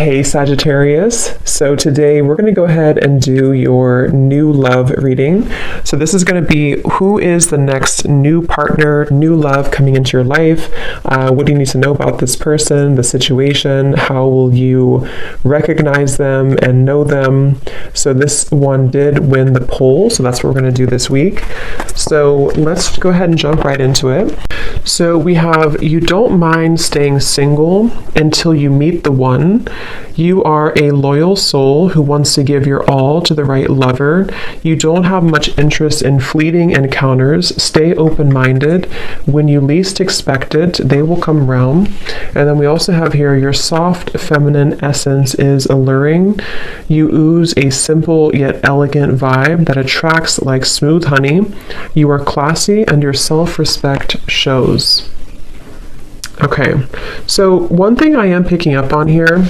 Hey Sagittarius, so today we're going to go ahead and do your new love reading. So this is going to be who is the next new partner, new love coming into your life. What do you need to know about this person, the situation? How will you recognize them and know them? So this one did win the poll, so that's what we're going to do this week. So let's go ahead and jump right into it. So we have, you don't mind staying single until you meet the one. You are a loyal soul who wants to give your all to the right lover. You don't have much interest in fleeting encounters. Stay open-minded. When you least expect it, they will come around. And then we also have here, your soft feminine essence is alluring. You ooze a simple yet elegant vibe that attracts like smooth honey. You are classy and your self-respect shows. Okay, so one thing I am picking up on here,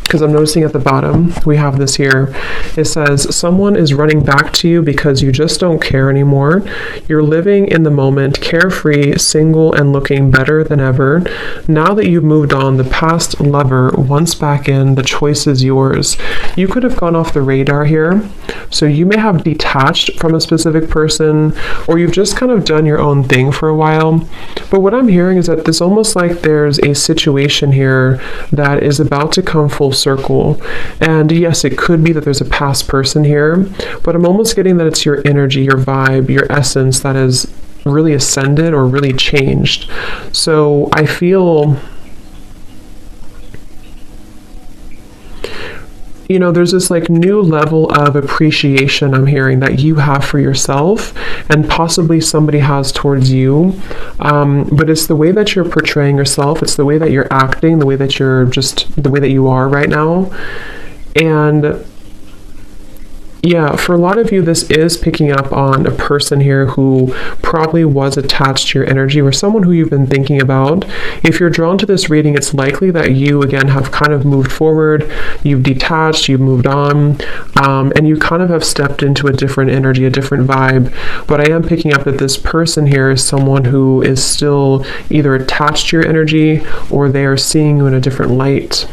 because I'm noticing at the bottom, we have this here. It says, someone is running back to you because you just don't care anymore. You're living in the moment, carefree, single, and looking better than ever. Now that you've moved on, the past lover wants back in, the choice is yours. You could have gone off the radar here. So you may have detached from a specific person, or you've just kind of done your own thing for a while. But what I'm hearing is that it's almost like there's a situation here that is about to come full circle. And yes, it could be that there's a past person here, but I'm almost getting that it's your energy, your vibe, your essence that has really ascended or really changed. So I feel, you know, there's this like new level of appreciation I'm hearing that you have for yourself and possibly somebody has towards you. But it's the way that you're portraying yourself. It's the way that you're acting, the way that you're just the way that you are right now. And yeah, for a lot of you, this is picking up on a person here who probably was attached to your energy or someone who you've been thinking about. If you're drawn to this reading, it's likely that you, again, have kind of moved forward, you've detached, you've moved on, and you kind of have stepped into a different energy, a different vibe. But I am picking up that this person here is someone who is still either attached to your energy or they are seeing you in a different light.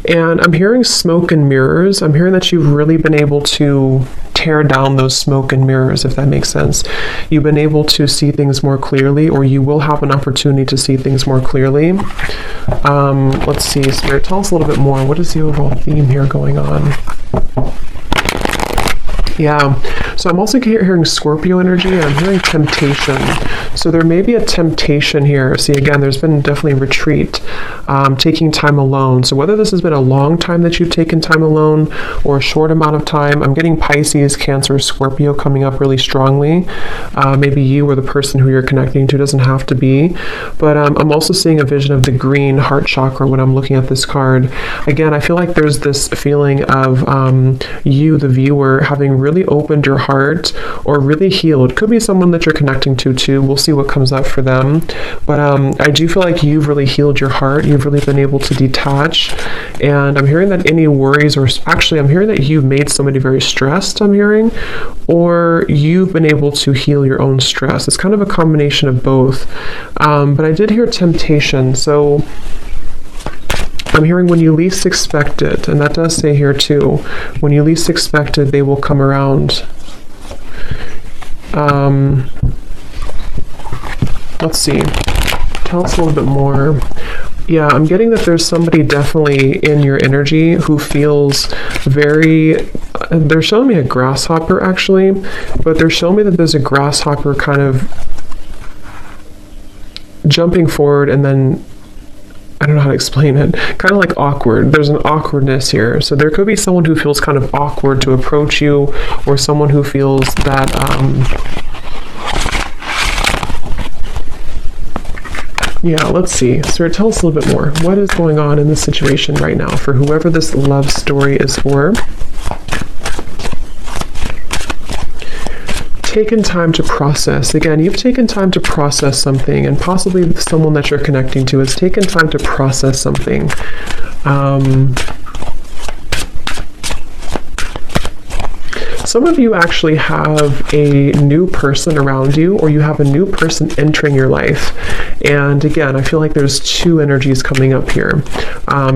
And I'm hearing smoke and mirrors. I'm hearing that you've really been able to tear down those smoke and mirrors, if that makes sense. You've been able to see things more clearly, or you will have an opportunity to see things more clearly. Let's see, Spirit, tell us a little bit more. What is the overall theme here going on? Yeah, so I'm also hearing Scorpio energy, and I'm hearing temptation. So there may be a temptation here. See, again, there's been definitely retreat, taking time alone. So whether this has been a long time that you've taken time alone or a short amount of time, I'm getting Pisces, Cancer, Scorpio coming up really strongly. Maybe you or the person who you're connecting to, doesn't have to be. But I'm also seeing a vision of the green heart chakra when I'm looking at this card. Again, I feel like there's this feeling of you, the viewer, having really opened your heart or really healed. Could be someone that you're connecting to too. We'll see what comes up for them. But I do feel like you've really healed your heart. You've really been able to detach. And I'm hearing that any worries, or actually I'm hearing that you've made somebody very stressed, I'm hearing, or you've been able to heal your own stress. It's kind of a combination of both. But I did hear temptation. So I'm hearing when you least expect it, and that does say here too, when you least expect it, they will come around. Let's see, tell us a little bit more. Yeah, I'm getting that there's somebody definitely in your energy who feels very, they're showing me a grasshopper actually, but they're showing me that there's a grasshopper kind of jumping forward and then, I don't know how to explain it, kind of like awkward. There's an awkwardness here. So there could be someone who feels kind of awkward to approach you, or someone who feels that, yeah, let's see. Sir, tell us a little bit more. What is going on in this situation right now for whoever this love story is for? Taken time to process. Again, you've taken time to process something, and possibly someone that you're connecting to has taken time to process something. Some of you actually have a new person around you, or you have a new person entering your life. And again, I feel like there's two energies coming up here.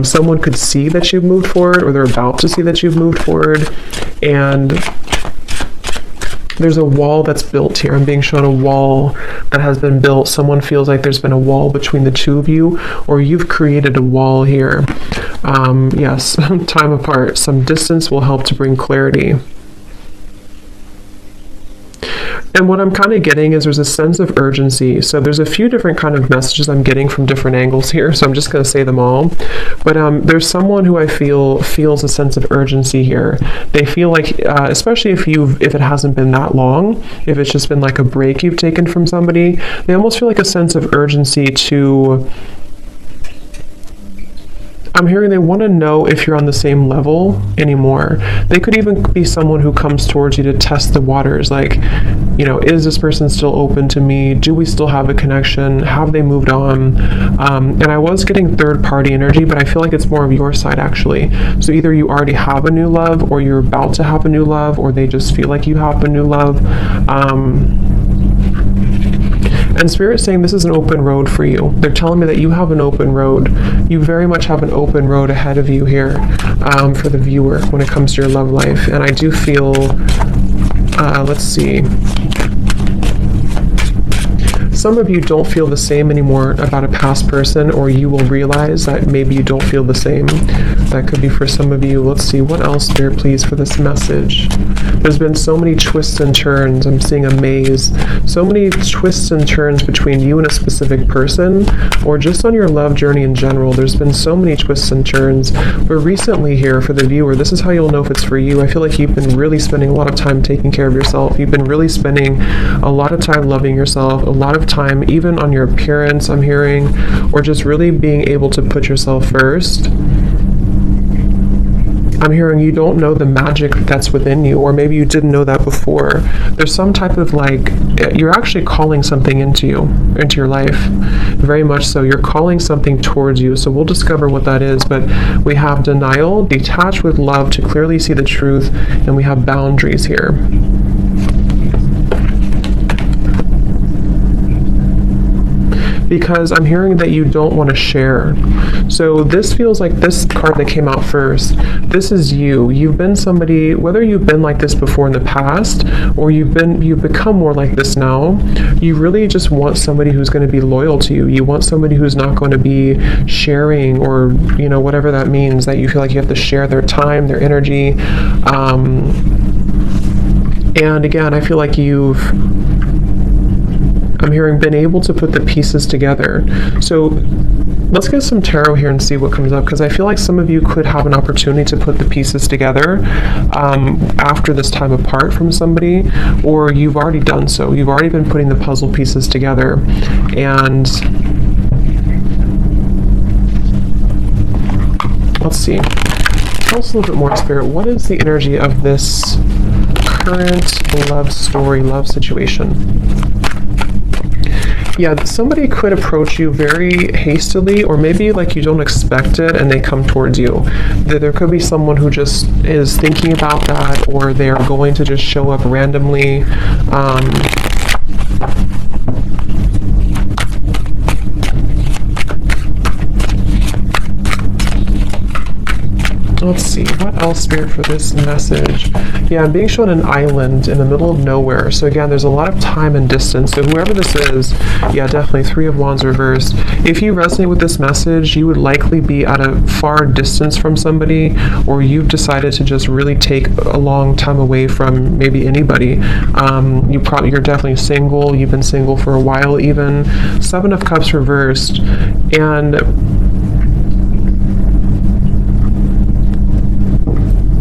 Someone could see that you've moved forward, or they're about to see that you've moved forward. And there's a wall that's built here. I'm being shown a wall that has been built. Someone feels like there's been a wall between the two of you, or you've created a wall here. Yes, time apart. Some distance will help to bring clarity. And what I'm kind of getting is there's a sense of urgency. So there's a few different kind of messages I'm getting from different angles here. So I'm just going to say them all. But there's someone who I feel feels a sense of urgency here. They feel like, especially if it hasn't been that long, if it's just been like a break you've taken from somebody, they almost feel like a sense of urgency to... I'm hearing they want to know if you're on the same level anymore. They could even be someone who comes towards you to test the waters. Like, you know, is this person still open to me? Do we still have a connection? Have they moved on? And I was getting third party energy, but I feel like it's more of your side actually. So either you already have a new love, or you're about to have a new love, or they just feel like you have a new love. And Spirit's saying this is an open road for you. They're telling me that you have an open road. You very much have an open road ahead of you here for the viewer when it comes to your love life. And I do feel, let's see. Some of you don't feel the same anymore about a past person, or you will realize that maybe you don't feel the same. That could be for some of you. Let's see, what else, Spirit, please, for this message? There's been so many twists and turns. I'm seeing a maze. So many twists and turns between you and a specific person, or just on your love journey in general. There's been so many twists and turns. But recently here, for the viewer, this is how you'll know if it's for you. I feel like you've been really spending a lot of time taking care of yourself. You've been really spending a lot of time loving yourself, a lot of time even on your appearance, I'm hearing, or just really being able to put yourself first. I'm hearing you don't know the magic that's within you, or maybe you didn't know that before. There's some type of like, you're actually calling something into your life. Very much so. You're calling something towards you. So we'll discover what that is. But we have denial, detached with love to clearly see the truth, and we have boundaries here. Because I'm hearing that you don't want to share. So this feels like this card that came out first. This is you. You've been somebody, whether you've been like this before in the past, or you've become more like this now, you really just want somebody who's going to be loyal to you. You want somebody who's not going to be sharing, or, you know, whatever that means, that you feel like you have to share their time, their energy. And again, I feel like I'm hearing been able to put the pieces together. So let's get some tarot here and see what comes up, because I feel like some of you could have an opportunity to put the pieces together after this time apart from somebody, or you've already done so. You've already been putting the puzzle pieces together. And let's see. Tell us a little bit more, Spirit. What is the energy of this current love story, love situation? Yeah, somebody could approach you very hastily, or maybe like you don't expect it and they come towards you. There could be someone who just is thinking about that, or they're going to just show up randomly. Let's see, what else, Spirit, for this message? Yeah, I'm being shown an island in the middle of nowhere. So again, there's a lot of time and distance. So whoever this is, yeah, definitely Three of Wands reversed. If you resonate with this message, you would likely be at a far distance from somebody, or you've decided to just really take a long time away from maybe anybody. You're definitely single. You've been single for a while even. Seven of Cups reversed. And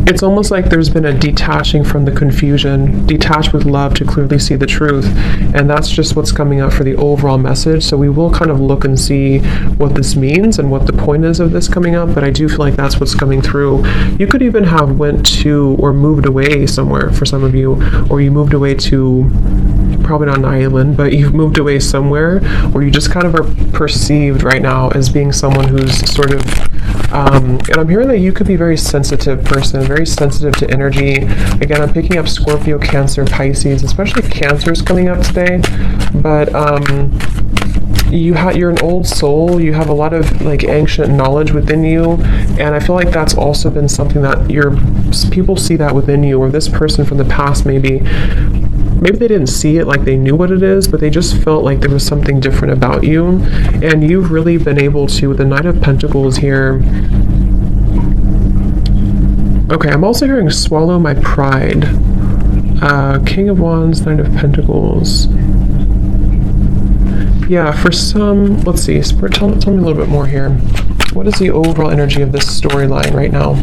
it's almost like there's been a detaching from the confusion, detached with love to clearly see the truth. And that's just what's coming up for the overall message. So we will kind of look and see what this means and what the point is of this coming up. But I do feel like that's what's coming through. You could even have went to or moved away somewhere for some of you, or you moved away to probably not an island, but you've moved away somewhere where you just kind of are perceived right now as being someone who's sort of, and I'm hearing that you could be a very sensitive person, very sensitive to energy. Again, I'm picking up Scorpio, Cancer, Pisces, especially Cancer's coming up today, but you're an old soul. You have a lot of like ancient knowledge within you, and I feel like that's also been something that people see that within you, or this person from the past maybe they didn't see it like they knew what it is, but they just felt like there was something different about you, and you've really been able to, with the Knight of Pentacles here. Okay, I'm also hearing swallow my pride. King of Wands, Knight of Pentacles. Yeah, for some, let's see, Spirit, tell me a little bit more here. What is the overall energy of this storyline right now?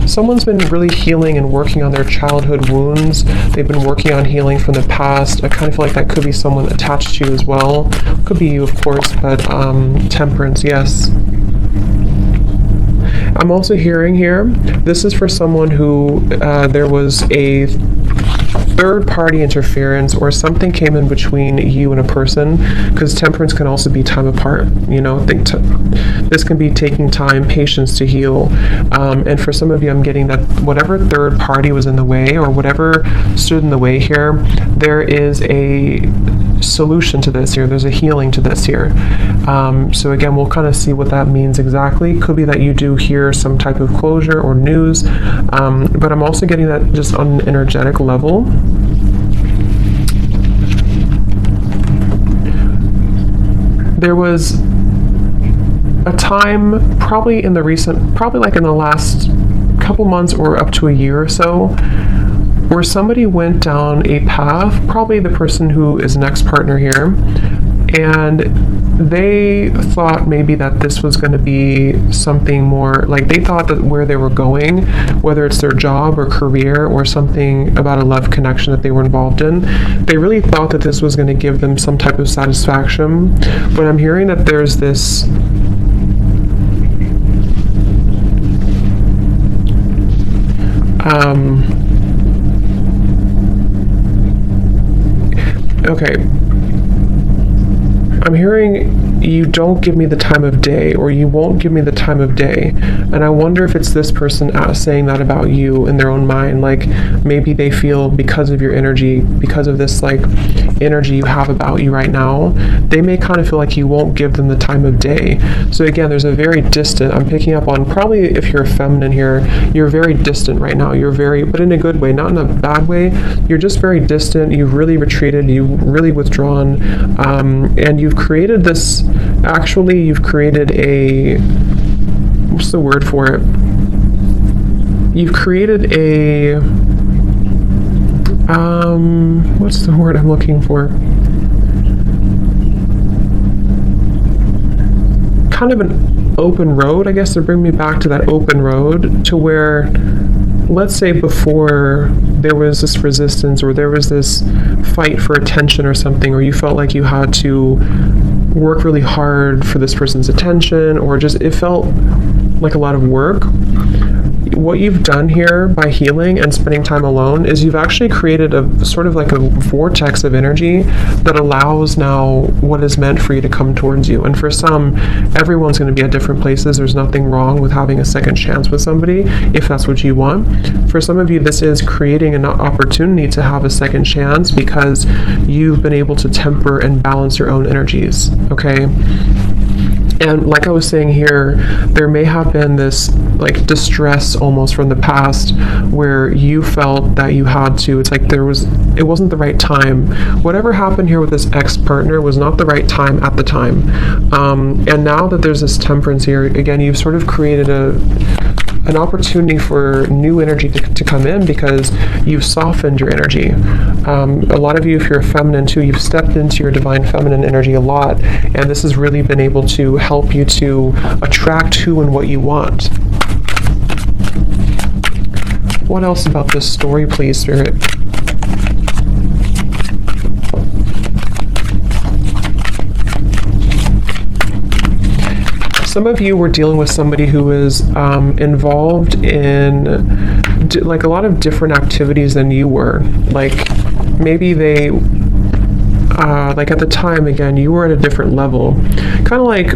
Someone's been really healing and working on their childhood wounds. They've been working on healing from the past. I kind of feel like that could be someone attached to you as well. Could be you, of course, but Temperance, yes. I'm also hearing here, this is for someone who there was a third-party interference, or something came in between you and a person, because Temperance can also be time apart. You know, this can be taking time, patience to heal, and for some of you, I'm getting that whatever third party was in the way, or whatever stood in the way here, there is a solution to this here. There's a healing to this here. So again, we'll kind of see what that means exactly. Could be that you do hear some type of closure or news, but I'm also getting that just on an energetic level. There was a time, probably in the last couple months or up to a year or so, where somebody went down a path, probably the person who is next partner here, and they thought maybe that this was going to be something more, like they thought that where they were going, whether it's their job or career or something about a love connection that they were involved in, they really thought that this was going to give them some type of satisfaction. But I'm hearing that there's this okay, I'm hearing you don't give me the time of day, or you won't give me the time of day. And I wonder if it's this person saying that about you in their own mind. Like maybe they feel because of your energy, because of this like energy you have about you right now, they may kind of feel like you won't give them the time of day. So again, there's a very distant, I'm picking up on, probably if you're a feminine here, you're very distant right now. You're very, but in a good way, not in a bad way. You're just very distant. You've really retreated. You've really withdrawn. And you've created this, actually, you've created a, what's the word for it? You've created a, what's the word I'm looking for? Kind of an open road, I guess, to bring me back to that open road, to where, let's say before there was this resistance, or there was this fight for attention or something, or you felt like you had to work really hard for this person's attention, or just it felt like a lot of work. What you've done here by healing and spending time alone is you've actually created a sort of like a vortex of energy that allows now what is meant for you to come towards you. And for some, everyone's going to be at different places. There's nothing wrong with having a second chance with somebody if that's what you want. For some of you, this is creating an opportunity to have a second chance because you've been able to temper and balance your own energies, okay? And like I was saying here, there may have been this like distress almost from the past where you felt that you had to, it's like it wasn't the right time. Whatever happened here with this ex-partner was not the right time at the time. And now that there's this temperance here, again, you've sort of created an opportunity for new energy to come in because you've softened your energy. A lot of you, if you're a feminine too, you've stepped into your divine feminine energy a lot, and this has really been able to help you to attract who and what you want. What else about this story, please, Spirit? Some of you were dealing with somebody who is involved in like a lot of different activities than you were. Like maybe they, like at the time, again, you were at a different level. Kind of like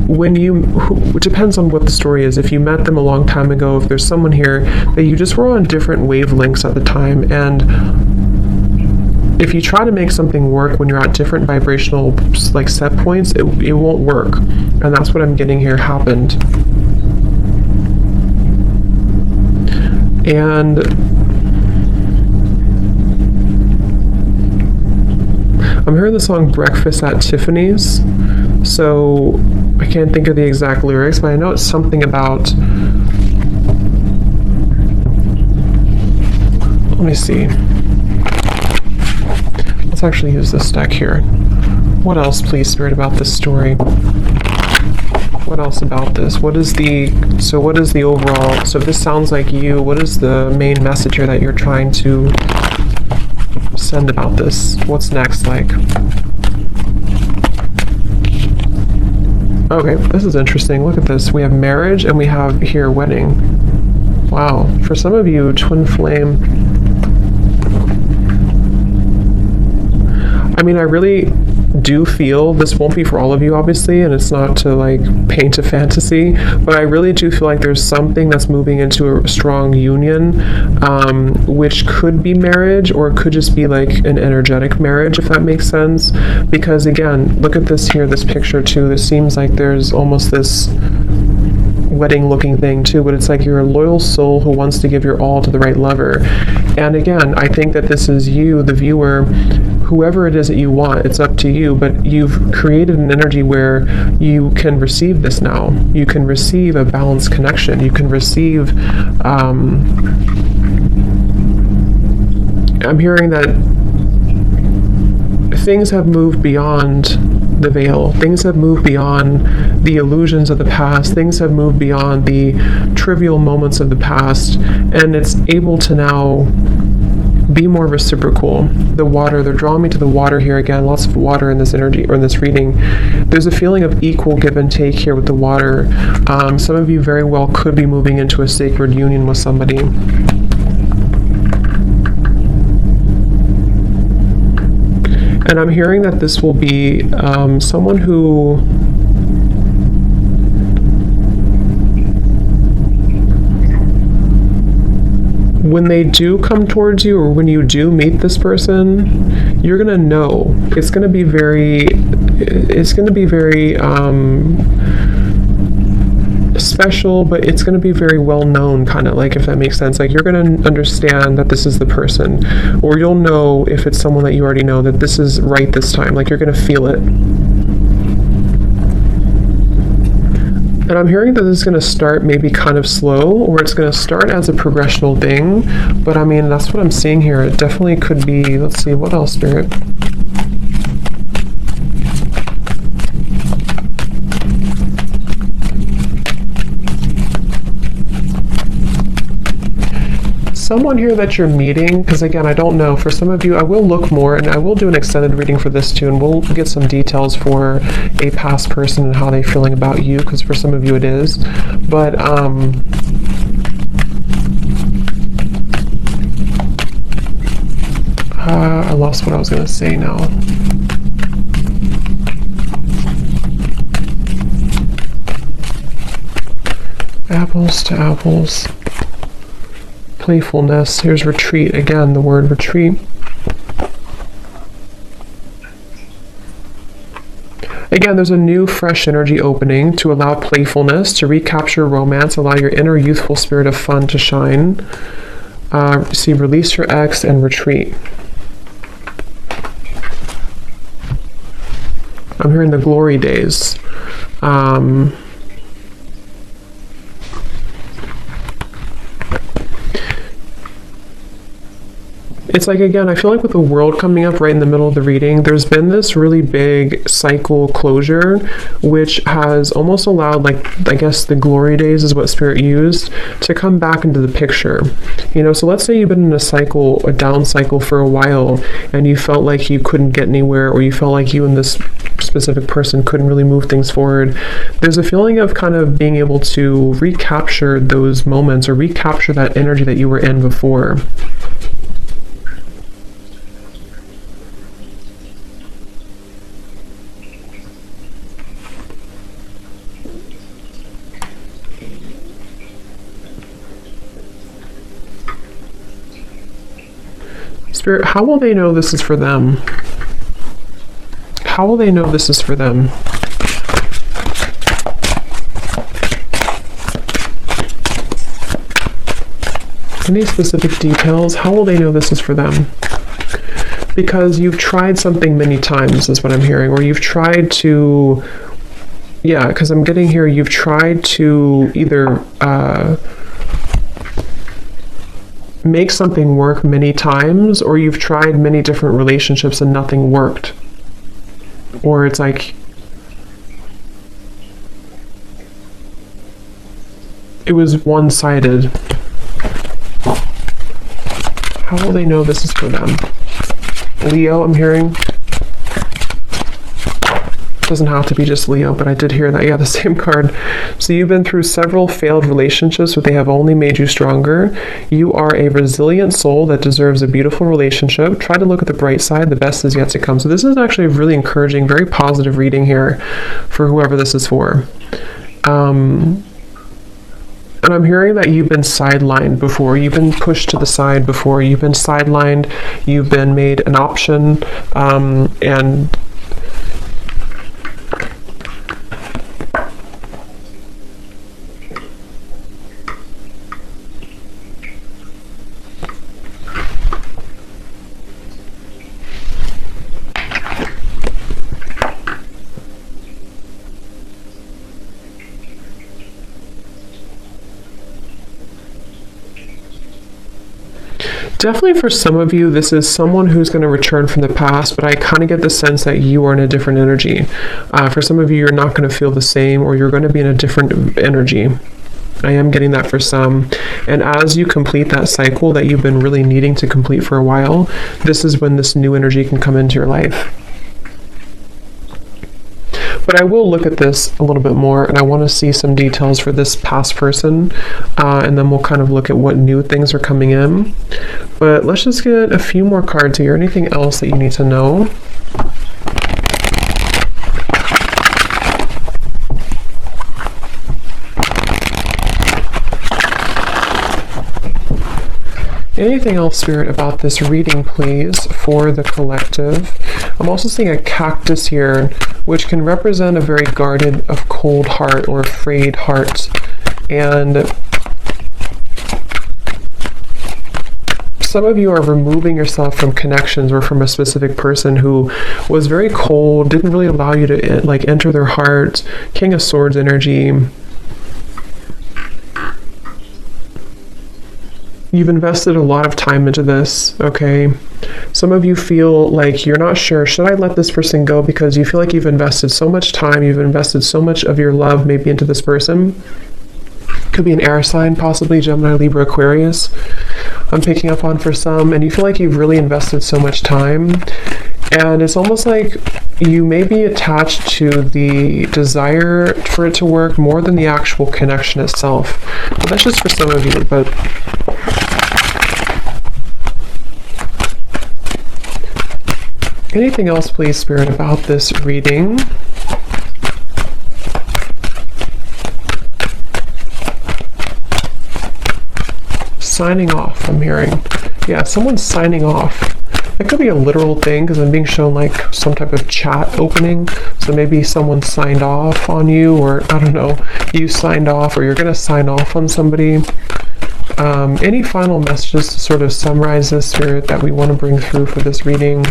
when it depends on what the story is. If you met them a long time ago, if there's someone here that you just were on different wavelengths at the time, and if you try to make something work when you're at different vibrational like set points, it won't work. And that's what I'm getting here happened. And I'm hearing the song Breakfast at Tiffany's. So I can't think of the exact lyrics, but I know it's something about, let me see. Let's actually use this deck here. What else, please, Spirit, about this story? What else about this? What is the overall, so if this sounds like you, what is the main message here that you're trying to send about this? What's next like? Okay, this is interesting. Look at this. We have marriage and we have here wedding. Wow. For some of you, twin flame. I mean, I really do feel, this won't be for all of you obviously, and it's not to like paint a fantasy, but I really do feel like there's something that's moving into a strong union, which could be marriage, or it could just be like an energetic marriage, if that makes sense. Because again, look at this here, this picture too. This seems like there's almost this wedding looking thing too, but it's like you're a loyal soul who wants to give your all to the right lover. And again, I think that this is you, the viewer, whoever it is that you want, it's up to you, but you've created an energy where you can receive this now. You can receive a balanced connection. You can receive, I'm hearing that things have moved beyond the veil. Things have moved beyond the illusions of the past. Things have moved beyond the trivial moments of the past, and it's able to now be more reciprocal. The water, they're drawing me to the water here again. Lots of water in this energy, or in this reading. There's a feeling of equal give and take here with the water. Some of you very well could be moving into a sacred union with somebody. And I'm hearing that this will be someone who when they do come towards you, or when you do meet this person, you're gonna know. It's gonna be very special, but it's going to be very well known, kind of like, if that makes sense. Like, you're going to understand that this is the person, or you'll know if it's someone that you already know that this is right this time. Like, you're going to feel it. And I'm hearing that this is going to start maybe kind of slow, or it's going to start as a progressional thing, but I mean, that's what I'm seeing here. It definitely could be, let's see, what else, Spirit? Someone here that you're meeting, because again, I don't know, for some of you, I will look more, and I will do an extended reading for this too, and we'll get some details for a past person and how they're feeling about you, because for some of you it is. But I lost what I was going to say now. Apples to apples. Playfulness. Here's retreat. Again, the word retreat. Again, there's a new, fresh energy opening to allow playfulness, to recapture romance, allow your inner youthful spirit of fun to shine. See, release your ex and retreat. I'm hearing the glory days. It's like, again, I feel like with the world coming up right in the middle of the reading, there's been this really big cycle closure, which has almost allowed, like, I guess the glory days is what Spirit used, to come back into the picture. You know, so let's say you've been in a cycle, a down cycle for a while, and you felt like you couldn't get anywhere, or you felt like you and this specific person couldn't really move things forward. There's a feeling of kind of being able to recapture those moments, or recapture that energy that you were in before. Spirit, how will they know this is for them? How will they know this is for them? Any specific details? How will they know this is for them? Because you've tried something many times, is what I'm hearing, or you've tried to, yeah, because I'm getting here, you've tried to either make something work many times, or you've tried many different relationships and nothing worked. Or it's like, it was one-sided. How will they know this is for them? Leo, I'm hearing. Doesn't have to be just Leo, but I did hear that. Yeah, the same card. So you've been through several failed relationships, but they have only made you stronger. You are a resilient soul that deserves a beautiful relationship. Try to look at the bright side. The best is yet to come. So this is actually a really encouraging, very positive reading here for whoever this is for. And I'm hearing that you've been sidelined before. You've been pushed to the side before. You've been sidelined. You've been made an option. And definitely for some of you, this is someone who's going to return from the past, but I kind of get the sense that you are in a different energy. For some of you, you're not going to feel the same, or you're going to be in a different energy. I am getting that for some. And as you complete that cycle that you've been really needing to complete for a while, this is when this new energy can come into your life. But I will look at this a little bit more, and I want to see some details for this past person, and then we'll kind of look at what new things are coming in. But let's just get a few more cards here. Anything else that you need to know? Anything else, Spirit, about this reading, please, for the collective? I'm also seeing a cactus here, which can represent a very guarded, a cold heart or afraid heart. And some of you are removing yourself from connections or from a specific person who was very cold, didn't really allow you to like enter their heart. King of Swords energy. You've invested a lot of time into this, okay? Some of you feel like you're not sure, should I let this person go? Because you feel like you've invested so much time, you've invested so much of your love maybe into this person. Could be an air sign, possibly Gemini, Libra, Aquarius. I'm picking up on for some, and you feel like you've really invested so much time. And it's almost like you may be attached to the desire for it to work more than the actual connection itself. But that's just for some of you, but anything else, please, Spirit, about this reading? Signing off, I'm hearing. Yeah, someone's signing off. It could be a literal thing because I'm being shown like some type of chat opening. So maybe someone signed off on you, or I don't know, you signed off, or you're going to sign off on somebody. Any final messages to sort of summarize this, Spirit, that we want to bring through for this reading?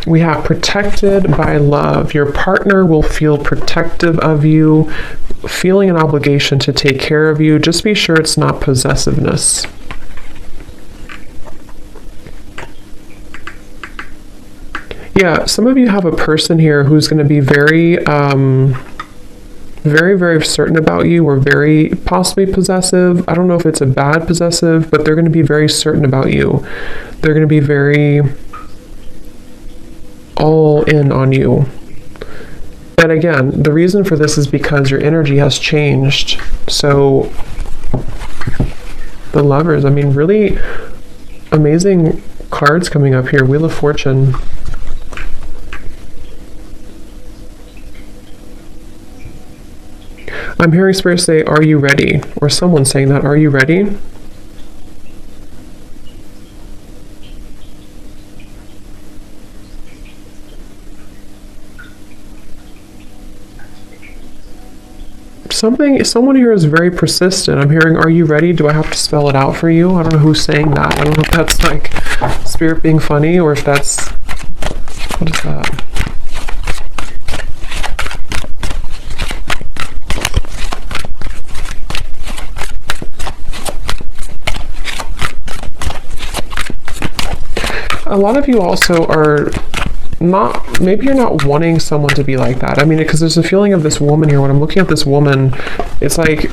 We have protected by love. Your partner will feel protective of you, feeling an obligation to take care of you. Just be sure it's not possessiveness. Yeah, some of you have a person here who's going to be very, very certain about you, or very possibly possessive. I don't know if it's a bad possessive, but they're going to be very certain about you. They're going to be very all in on you. And again, the reason for this is because your energy has changed. So The Lovers. I mean, really amazing cards coming up here. Wheel of Fortune. I'm hearing Spirit say, are you ready? Or someone saying that, are you ready? Someone here is very persistent. I'm hearing, are you ready? Do I have to spell it out for you? I don't know who's saying that. I don't know if that's like Spirit being funny or if that's, what is that? A lot of you also are not, maybe you're not wanting someone to be like that. I mean, because there's a feeling of this woman here. When I'm looking at this woman, it's like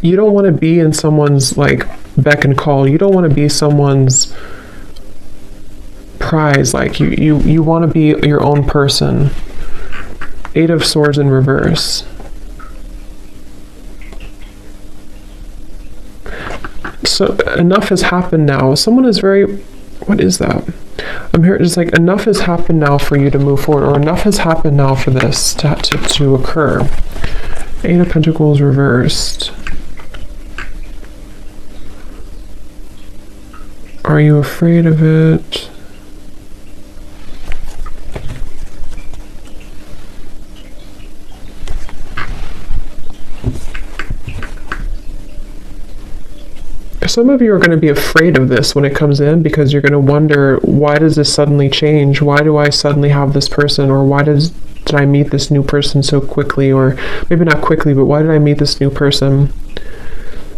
you don't want to be in someone's like beck and call. You don't want to be someone's prize. Like you want to be your own person. Eight of Swords in reverse. So enough has happened now. Someone is very, what is that? I'm here, just like enough has happened now for you to move forward, or enough has happened now for this to occur. Eight of Pentacles reversed. Are you afraid of it? Some of you are going to be afraid of this when it comes in, because you're going to wonder, why does this suddenly change? Why do I suddenly have this person? Or why did I meet this new person so quickly? Or maybe not quickly, but why did I meet this new person?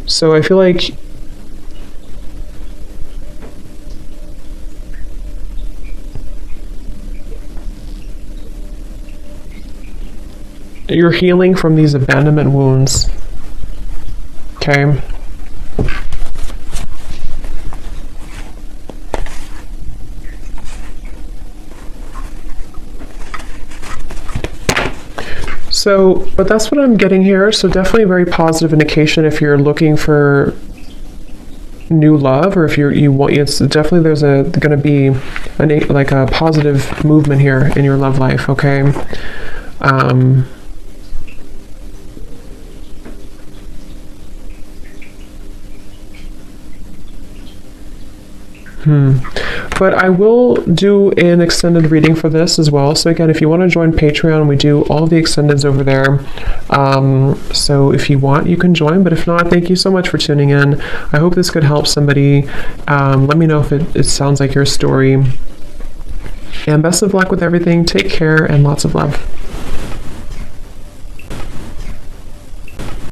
So I feel like you're healing from these abandonment wounds. Okay. So, but that's what I'm getting here. So definitely a very positive indication if you're looking for new love, or if you want, it's definitely there's going to be like a positive movement here in your love life. Okay. But I will do an extended reading for this as well. So again, if you want to join Patreon, we do all the extendeds over there. So if you want, you can join. But if not, thank you so much for tuning in. I hope this could help somebody. Let me know if it sounds like your story. And best of luck with everything. Take care and lots of love.